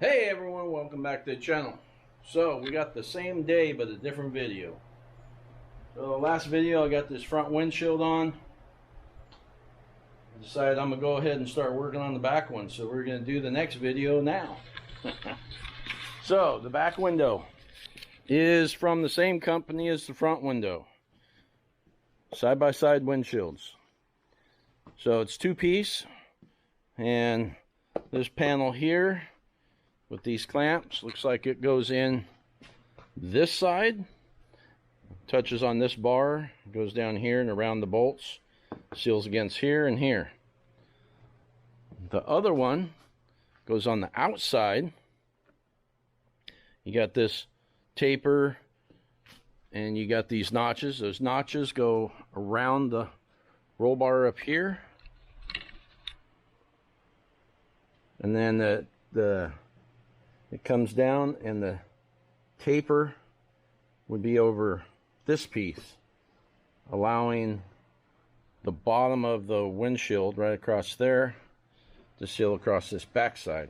Hey everyone, welcome back to the channel. So we got the same day but a different video. So last video I got this front windshield on. I decided I'm gonna go ahead and start working on the back one, so we're gonna do the next video now. So the back window is from the same company as the front window. Side-by-side windshields. So it's two-piece, and this panel here with these clamps looks like it goes in this side, touches on this bar, goes down here and around the bolts, seals against here and here. The other one goes on the outside. You got this taper and you got these notches. Those notches go around the roll bar up here, and then it comes down, and the taper would be over this piece, allowing the bottom of the windshield right across there to seal across this backside,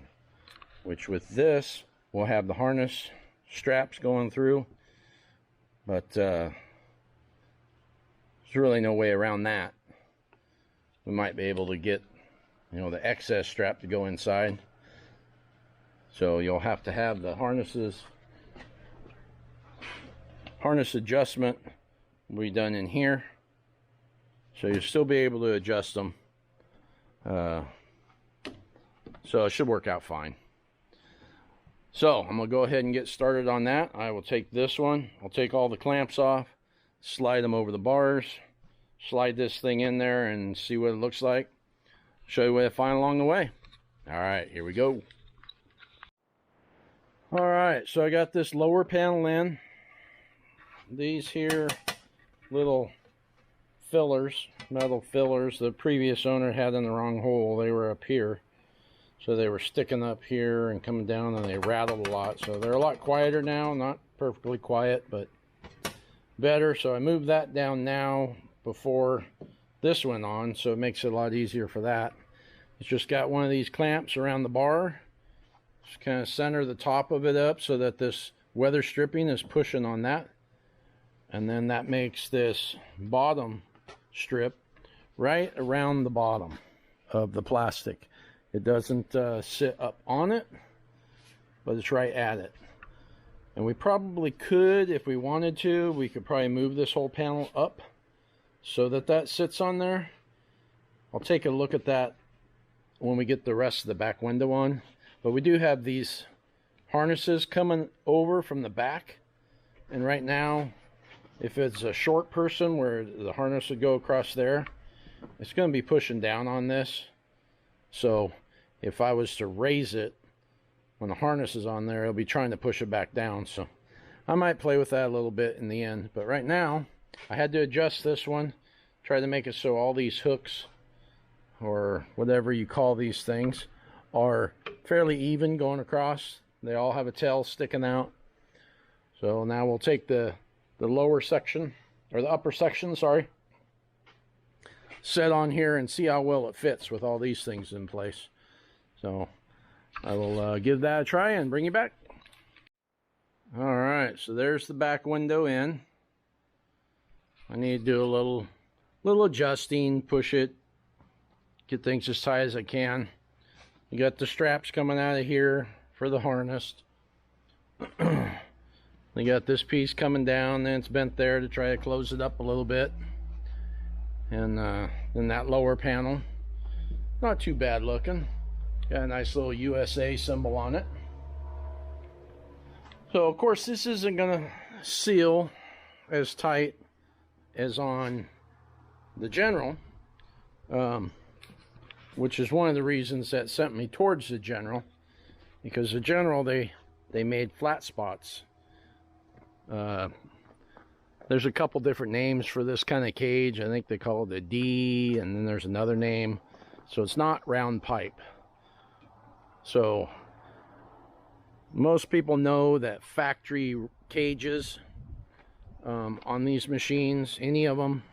which with this we'll have the harness straps going through, but there's really no way around that. We might be able to get, the excess strap to go inside. So you'll have to have the harness adjustment will be done in here. So you'll still be able to adjust them. So it should work out fine. So I'm going to go ahead and get started on that. I will take this one. I'll take all the clamps off, slide them over the bars, slide this thing in there and see what it looks like. Show you what I find along the way. All right, here we go. All right, so I got this lower panel in. These here little fillers, metal fillers, the previous owner had in the wrong hole. They were up here. So they were sticking up here and coming down, and they rattled a lot. So they're a lot quieter now, not perfectly quiet, but better. So I moved that down now before this went on, so it makes it a lot easier for that. It's just got one of these clamps around the bar. Just kind of center the top of it up so that this weather stripping is pushing on that. And then that makes this bottom strip right around the bottom of the plastic. It doesn't sit up on it, but it's right at it. And we probably could, if we wanted to, we could probably move this whole panel up so that that sits on there. I'll take a look at that when we get the rest of the back window on. But we do have these harnesses coming over from the back. And right now, if it's a short person where the harness would go across there, it's going to be pushing down on this. So if I was to raise it when the harness is on there, it'll be trying to push it back down. So I might play with that a little bit in the end. But right now, I had to adjust this one. Try to make it so all these hooks, or whatever you call these things, are fairly even going across. They all have a tail sticking out. So now we'll take the lower section, or the upper section, sorry, set on here and see how well it fits with all these things in place. So I will give that a try and bring you back. All right, so there's the back window in. I need to do a little adjusting, push it, get things as tight as I can. You got the straps coming out of here for the harness. You got this piece coming down, then it's bent there to try to close it up a little bit. And then that lower panel, not too bad looking. Got a nice little USA symbol on it. So of course this isn't gonna seal as tight as on the General, which is one of the reasons that sent me towards the General, because the General, they made flat spots. There's a couple different names for this kind of cage. I think they call it a D, and then there's another name. So it's not round pipe. So most people know that factory cages on these machines, any of them,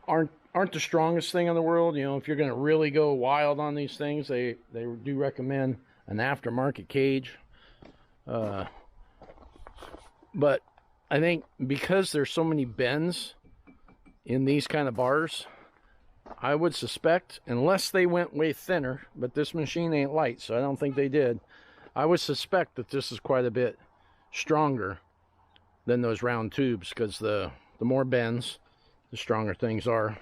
aren't aren't the strongest thing in the world. You know, if you're going to really go wild on these things, they do recommend an aftermarket cage. But I think because there's so many bends in these kind of bars, I would suspect, unless they went way thinner, but this machine ain't light, so I don't think they did. I would suspect that this is quite a bit stronger than those round tubes, because the more bends, the stronger things are.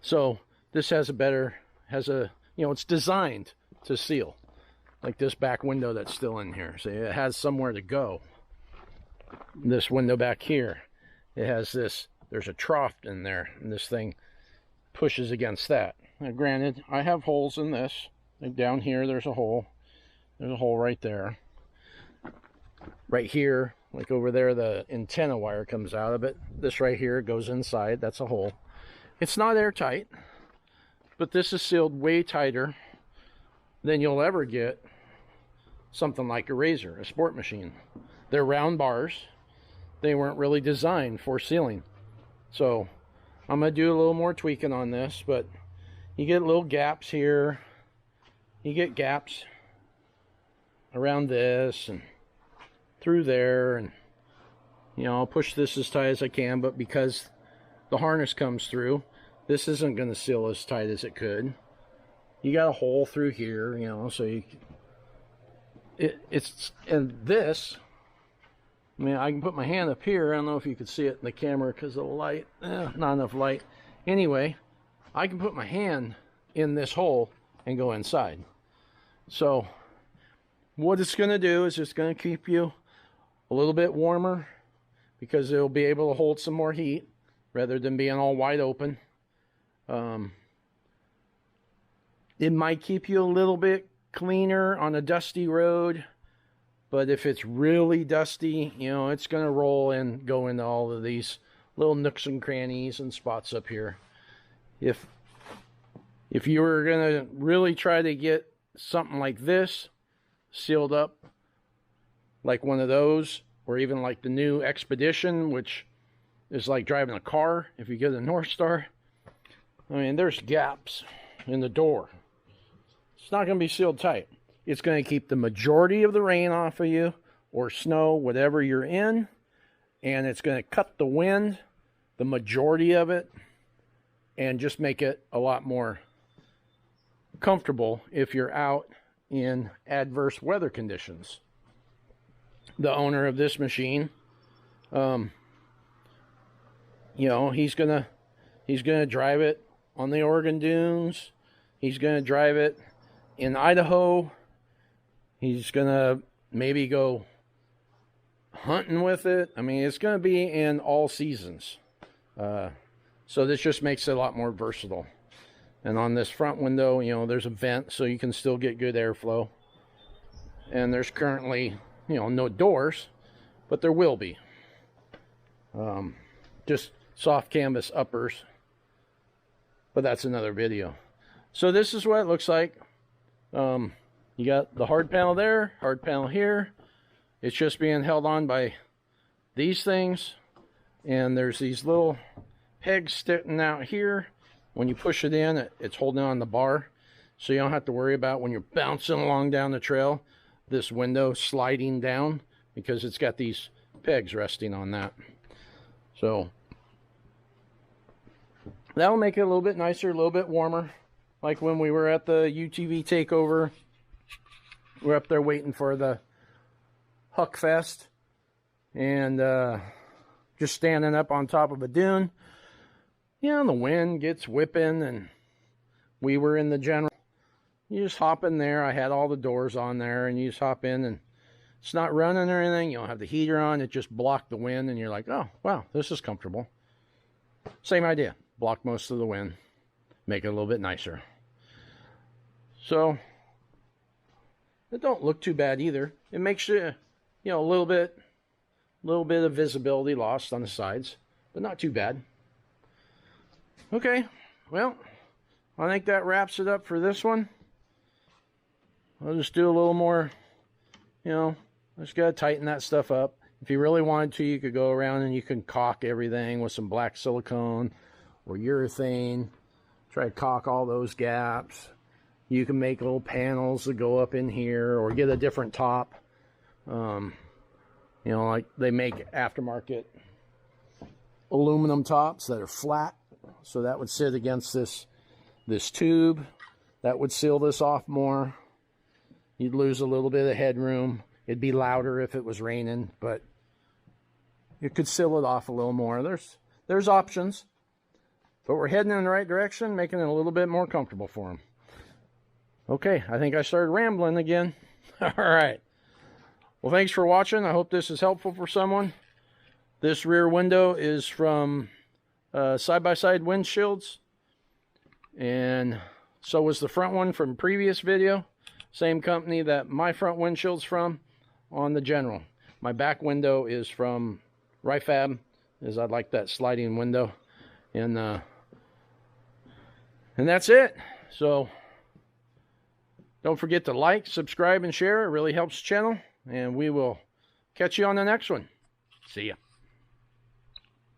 So this has a, you know, it's designed to seal, like this back window that's still in here. So it has somewhere to go. This window back here, it has this, there's a trough in there, and this thing pushes against that. Now, granted, I have holes in this. Like down here, there's a hole. There's a hole right there. Right here, like over there, the antenna wire comes out of it. This right here goes inside. That's a hole. It's not airtight, but this is sealed way tighter than you'll ever get something like a RZR, a sport machine. They're round bars. They weren't really designed for sealing. So I'm going to do a little more tweaking on this, but you get little gaps here. You get gaps around this and through there, and you know, I'll push this as tight as I can, but because the harness comes through, this isn't going to seal as tight as it could. You got a hole through here, you know, so you it's, and this, I mean, I can put my hand up here. I don't know if you could see it in the camera because of the light. Not enough light. Anyway, I can put my hand in this hole and go inside. So what it's going to do is it's going to keep you a little bit warmer, because it'll be able to hold some more heat rather than being all wide open. It might keep you a little bit cleaner on a dusty road, but if it's really dusty, you know, it's going to roll and go into all of these little nooks and crannies and spots up here. If you were going to really try to get something like this sealed up, like one of those, or even like the new Expedition, which is like driving a car if you get a North Star, I mean, there's gaps in the door. It's not going to be sealed tight. It's going to keep the majority of the rain off of you, or snow, whatever you're in, and it's going to cut the wind, the majority of it, and just make it a lot more comfortable if you're out in adverse weather conditions. The owner of this machine, you know, he's gonna drive it on the Oregon dunes. He's gonna drive it in Idaho. He's gonna maybe go hunting with it. I mean, it's gonna be in all seasons. So this just makes it a lot more versatile. And on this front window, you know, there's a vent so you can still get good airflow. And there's currently, you know, no doors, but there will be. Just soft canvas uppers. But that's another video. So this is what it looks like. You got the hard panel there, hard panel here. It's just being held on by these things. And there's these little pegs sticking out here. When you push it in, it's holding on the bar. So you don't have to worry about when you're bouncing along down the trail, this window sliding down, because it's got these pegs resting on that. So that'll make it a little bit nicer, a little bit warmer. Like when we were at the UTV takeover, we're up there waiting for the Huck Fest, and just standing up on top of a dune. You know, the wind gets whipping, and we were in the general. You just hop in there. I had all the doors on there, and you just hop in, and it's not running or anything. You don't have the heater on. It just blocked the wind, and you're like, oh, wow, this is comfortable. Same idea. Block most of the wind. Make it a little bit nicer. So it don't look too bad either. It makes you, you know, a little bit of visibility lost on the sides, but not too bad. Okay, well, I think that wraps it up for this one. I'll just do a little more, you know, just gotta tighten that stuff up. If you really wanted to, you could go around and you can caulk everything with some black silicone, or urethane. Try to caulk all those gaps. You can make little panels that go up in here, or get a different top. You know, like they make aftermarket aluminum tops that are flat, so that would sit against this tube. That would seal this off more. You'd lose a little bit of headroom. It'd be louder if it was raining, but you could seal it off a little more. There's options, but we're heading in the right direction, making it a little bit more comfortable for them. Okay, I think I started rambling again. All right. Well, thanks for watching. I hope this is helpful for someone. This rear window is from side-by-side windshields, and so was the front one from previous video. Same company that my front windshield's from on the General. My back window is from Rifab, as I like that sliding window. And that's it. So don't forget to like, subscribe, and share. It really helps the channel. And we will catch you on the next one. See ya.